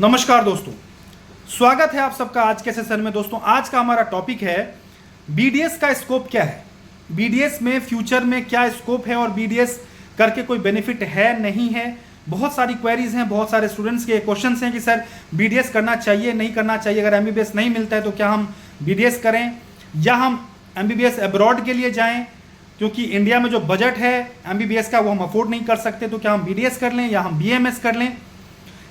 नमस्कार दोस्तों, स्वागत है आप सबका आज के सेशन में। दोस्तों, आज का हमारा टॉपिक है बीडीएस का स्कोप क्या है, बीडीएस में फ्यूचर में क्या स्कोप है और बीडीएस करके कोई बेनिफिट है नहीं है। बहुत सारी क्वेरीज हैं, बहुत सारे स्टूडेंट्स के क्वेश्चंस हैं कि सर बीडीएस करना चाहिए नहीं करना चाहिए, अगर एमबीबीएस नहीं मिलता है तो क्या हम बीडीएस करें या हम एमबीबीएस अब्रॉड के लिए जाएं, क्योंकि इंडिया में जो बजट है एमबीबीएस का वो हम अफोर्ड नहीं कर सकते, तो क्या हम बीडीएस कर लें या हम बीएमएस कर लें।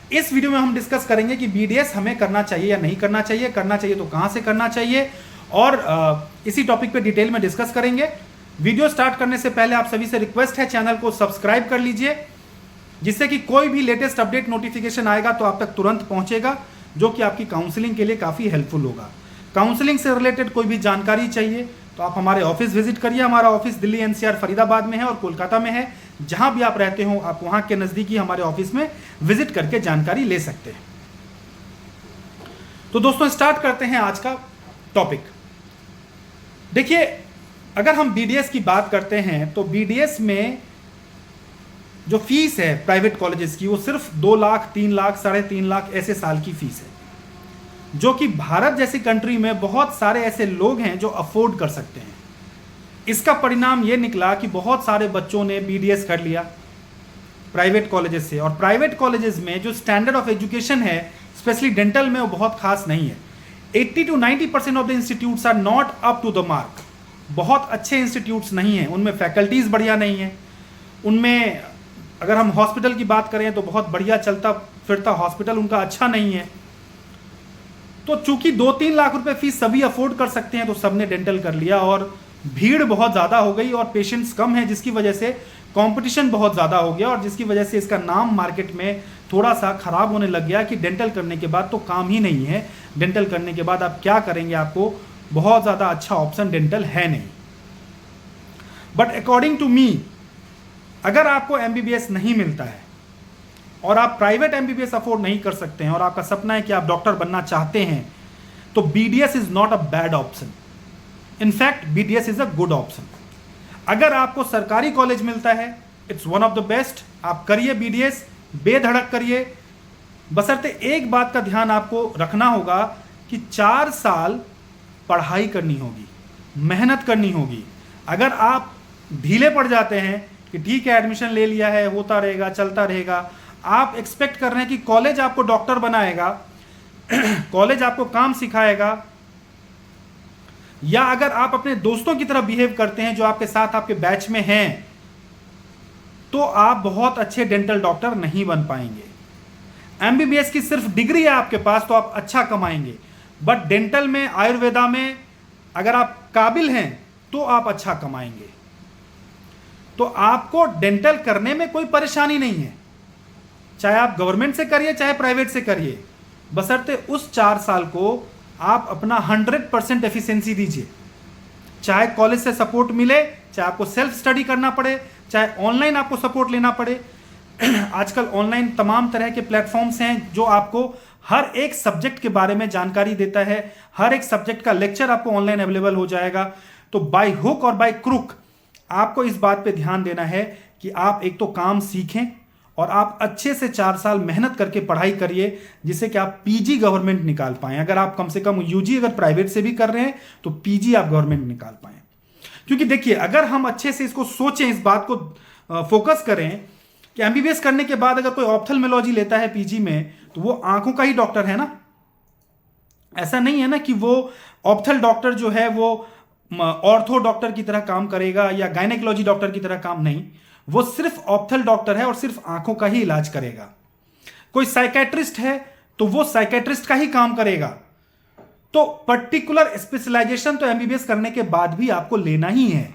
इस वीडियो में हम डिस्कस करेंगे कि बीडीएस हमें करना चाहिए या नहीं करना चाहिए, करना चाहिए तो कहां से करना चाहिए, और इसी टॉपिक पे डिटेल में डिस्कस करेंगे। वीडियो स्टार्ट करने से पहले आप सभी से रिक्वेस्ट है, चैनल को सब्सक्राइब कर लीजिए, जिससे कि कोई भी लेटेस्ट अपडेट नोटिफिकेशन आएगा तो आप तक तुरंत पहुंचेगा, जो कि आपकी काउंसलिंग के लिए काफ़ी हेल्पफुल होगा। काउंसलिंग से रिलेटेड कोई भी जानकारी चाहिए तो आप हमारे ऑफिस विजिट करिए। हमारा ऑफिस दिल्ली एनसीआर फरीदाबाद में है और कोलकाता में है। जहां भी आप रहते हो आप वहां के नज़दीकी हमारे ऑफिस में विजिट करके जानकारी ले सकते हैं। तो दोस्तों, स्टार्ट करते हैं आज का टॉपिक। देखिए, अगर हम बीडीएस की बात करते हैं तो बीडीएस में जो फीस है प्राइवेट कॉलेजेस की वो सिर्फ 2 लाख, 3 लाख, 3.5 लाख ऐसे साल की फीस है, जो कि भारत जैसी कंट्री में बहुत सारे ऐसे लोग हैं जो अफोर्ड कर सकते हैं। इसका परिणाम ये निकला कि बहुत सारे बच्चों ने बीडीएस कर लिया प्राइवेट कॉलेजेस से, और प्राइवेट कॉलेजेस में जो स्टैंडर्ड ऑफ एजुकेशन है स्पेशली डेंटल में वो बहुत खास नहीं है। 80 to 90% of the institutes are not up to the mark. बहुत अच्छे इंस्टीट्यूट्स नहीं हैं, उनमें फैकल्टीज बढ़िया नहीं है। उनमें अगर हम हॉस्पिटल की बात करें तो बहुत बढ़िया चलता फिरता हॉस्पिटल उनका अच्छा नहीं है। तो चूंकि 2-3 लाख रुपए फीस सभी अफोर्ड कर सकते हैं तो सबने डेंटल कर लिया, और भीड़ बहुत ज़्यादा हो गई और पेशेंट्स कम है, जिसकी वजह से कंपटीशन बहुत ज़्यादा हो गया, और जिसकी वजह से इसका नाम मार्केट में थोड़ा सा खराब होने लग गया कि डेंटल करने के बाद तो काम ही नहीं है, डेंटल करने के बाद आप क्या करेंगे, आपको बहुत ज़्यादा अच्छा ऑप्शन डेंटल है नहीं। बट अकॉर्डिंग टू मी, अगर आपको एमबीबीएस नहीं मिलता है और आप प्राइवेट एमबीबीएस अफोर्ड नहीं कर सकते हैं और आपका सपना है कि आप डॉक्टर बनना चाहते हैं, तो BDS is not a bad option. In fact BDS is a good option. अगर आपको सरकारी कॉलेज मिलता है, it's one of the best. आप करिए बीडीएस, बेधड़क करिए। बशर्ते एक बात का ध्यान आपको रखना होगा कि 4 साल पढ़ाई करनी होगी, मेहनत करनी होगी। अगर आप ढीले पड़ जाते हैं कि ठीक है एडमिशन ले लिया है, होता रहेगा, चलता रहेगा, आप एक्सपेक्ट कर रहे हैं कि कॉलेज आपको डॉक्टर बनाएगा, कॉलेज आपको काम सिखाएगा, या अगर आप अपने दोस्तों की तरह बिहेव करते हैं जो आपके साथ आपके बैच में हैं, तो आप बहुत अच्छे डेंटल डॉक्टर नहीं बन पाएंगे। एमबीबीएस की सिर्फ डिग्री है आपके पास तो आप अच्छा कमाएंगे, बट डेंटल में, आयुर्वेदा में अगर आप काबिल हैं तो आप अच्छा कमाएंगे। तो आपको डेंटल करने में कोई परेशानी नहीं है, चाहे आप गवर्नमेंट से करिए चाहे प्राइवेट से करिए, बशर्ते उस 4 साल को आप अपना 100% एफिशिएंसी दीजिए। चाहे कॉलेज से सपोर्ट मिले, चाहे आपको सेल्फ स्टडी करना पड़े, चाहे ऑनलाइन आपको सपोर्ट लेना पड़े। आजकल ऑनलाइन तमाम तरह के प्लेटफॉर्म्स हैं जो आपको हर एक सब्जेक्ट के बारे में जानकारी देता है, हर एक सब्जेक्ट का लेक्चर आपको ऑनलाइन अवेलेबल हो जाएगा। तो बाय हुक और बाय क्रुक आपको इस बात पे ध्यान देना है कि आप एक तो काम सीखें और आप अच्छे से 4 साल मेहनत करके पढ़ाई करिए, जिससे कि आप पीजी गवर्नमेंट निकाल पाएं। अगर आप कम से कम यूजी अगर प्राइवेट से भी कर रहे हैं तो पीजी आप गवर्नमेंट निकाल पाएं। क्योंकि देखिए, अगर हम अच्छे से इसको सोचें, इस बात को फोकस करें कि एमबीबीएस करने के बाद अगर कोई ऑप्थेल्मोलॉजी लेता है पीजी में तो वो आंखों का ही डॉक्टर है ना। ऐसा नहीं है ना कि वो ऑप्थल डॉक्टर जो है वो ऑर्थो डॉक्टर की तरह काम करेगा या गायनेकोलॉजी डॉक्टर की तरह काम नहीं, वो सिर्फ ऑप्थल डॉक्टर है और सिर्फ आंखों का ही इलाज करेगा। कोई साइकेट्रिस्ट है तो वो साइकेट्रिस्ट का ही काम करेगा। तो पर्टिकुलर स्पेशलाइजेशन तो एमबीबीएस करने के बाद भी आपको लेना ही है।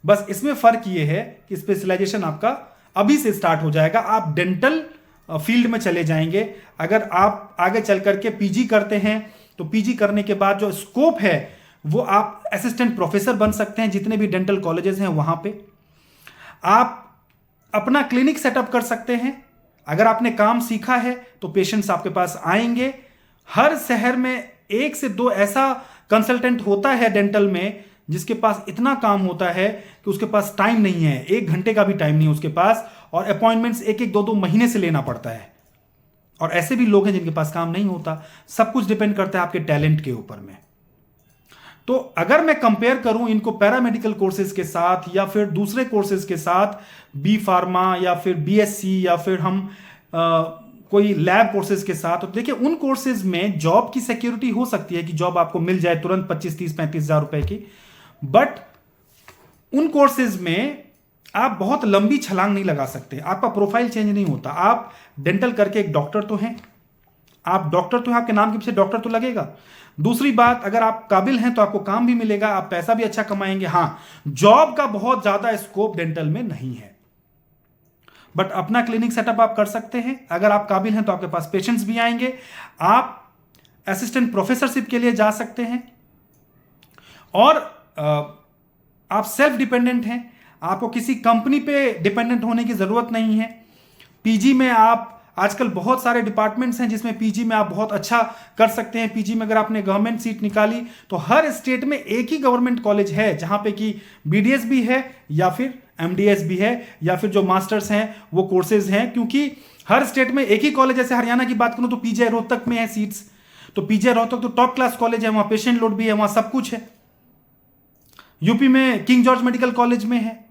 बस इसमें फर्क ये है कि स्पेशलाइजेशन आपका अभी से स्टार्ट हो जाएगा, आप डेंटल फील्ड में चले जाएंगे। अगर आप आगे चल करके पीजी करते हैं तो पीजी करने के बाद जो स्कोप है वो आप असिस्टेंट प्रोफेसर बन सकते हैं, जितने भी डेंटल कॉलेजेस हैं वहां पे आप अपना क्लिनिक सेटअप कर सकते हैं। अगर आपने काम सीखा है तो पेशेंट्स आपके पास आएंगे। हर शहर में 1 से 2 ऐसा कंसल्टेंट होता है डेंटल में जिसके पास इतना काम होता है कि उसके पास टाइम नहीं है, 1 घंटे का भी टाइम नहीं है उसके पास, और अपॉइंटमेंट्स 1-1, 2-2 महीने से लेना पड़ता है। और ऐसे भी लोग हैं जिनके पास काम नहीं होता। सब कुछ डिपेंड करता है आपके टैलेंट के ऊपर में। तो अगर मैं कंपेयर करूं इनको पैरामेडिकल कोर्सेज के साथ या फिर दूसरे कोर्सेज के साथ, बी फार्मा या फिर बीएससी या फिर हम कोई लैब कोर्सेज के साथ, तो देखिए उन कोर्सेज में जॉब की सिक्योरिटी हो सकती है कि जॉब आपको मिल जाए तुरंत 25, 30, 35 हजार रुपए की। बट उन कोर्सेज में आप बहुत लंबी छलांग नहीं लगा सकते, आपका प्रोफाइल चेंज नहीं होता। आप डेंटल करके एक डॉक्टर तो हैं, आप डॉक्टर तो हैं, आपके नाम के पीछे डॉक्टर तो लगेगा। दूसरी बात, अगर आप काबिल हैं तो आपको काम भी मिलेगा, आप पैसा भी अच्छा कमाएंगे। हां, जॉब का बहुत ज्यादा स्कोप डेंटल में नहीं है, बट अपना क्लिनिक सेटअप आप कर सकते हैं। अगर आप काबिल हैं तो आपके पास पेशेंट्स भी आएंगे, आप असिस्टेंट प्रोफेसरशिप के लिए जा सकते हैं, और आप सेल्फ डिपेंडेंट हैं, आपको किसी कंपनी पे डिपेंडेंट होने की जरूरत नहीं है। पीजी में आप, आजकल बहुत सारे डिपार्टमेंट्स हैं जिसमें पीजी में आप बहुत अच्छा कर सकते हैं। पीजी में अगर आपने गवर्नमेंट सीट निकाली तो हर स्टेट में एक ही गवर्नमेंट कॉलेज है जहां पे कि बीडीएस भी है या फिर एमडीएस भी है या फिर जो मास्टर्स हैं वो कोर्सेज हैं, क्योंकि हर स्टेट में एक ही कॉलेज। जैसे हरियाणा की बात करूं तो पीजीआई रोहतक में है सीट्स, तो पीजीआई रोहतक तो टॉप क्लास कॉलेज है, वहां पेशेंट लोड भी है, वहां सब कुछ है। यूपी में किंग जॉर्ज मेडिकल कॉलेज में है।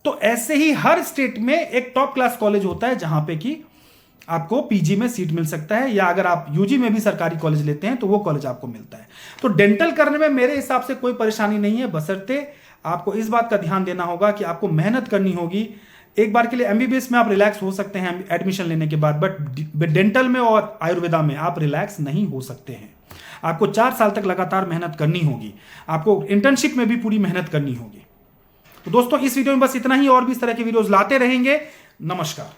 तो ऐसे ही हर स्टेट में एक टॉप क्लास कॉलेज होता है जहां पे कि आपको पीजी में सीट मिल सकता है, या अगर आप यूजी में भी सरकारी कॉलेज लेते हैं तो वो कॉलेज आपको मिलता है। तो डेंटल करने में मेरे हिसाब से कोई परेशानी नहीं है, बशर्ते आपको इस बात का ध्यान देना होगा कि आपको मेहनत करनी होगी। एक बार के लिए एमबीबीएस में आप रिलैक्स हो सकते हैं एडमिशन लेने के बाद, बट डेंटल में और आयुर्वेदा में आप रिलैक्स नहीं हो सकते हैं। आपको 4 साल तक लगातार मेहनत करनी होगी, आपको इंटर्नशिप में भी पूरी मेहनत करनी होगी। तो दोस्तों, इस वीडियो में बस इतना ही, और भी इस तरह के वीडियोस लाते रहेंगे। नमस्कार।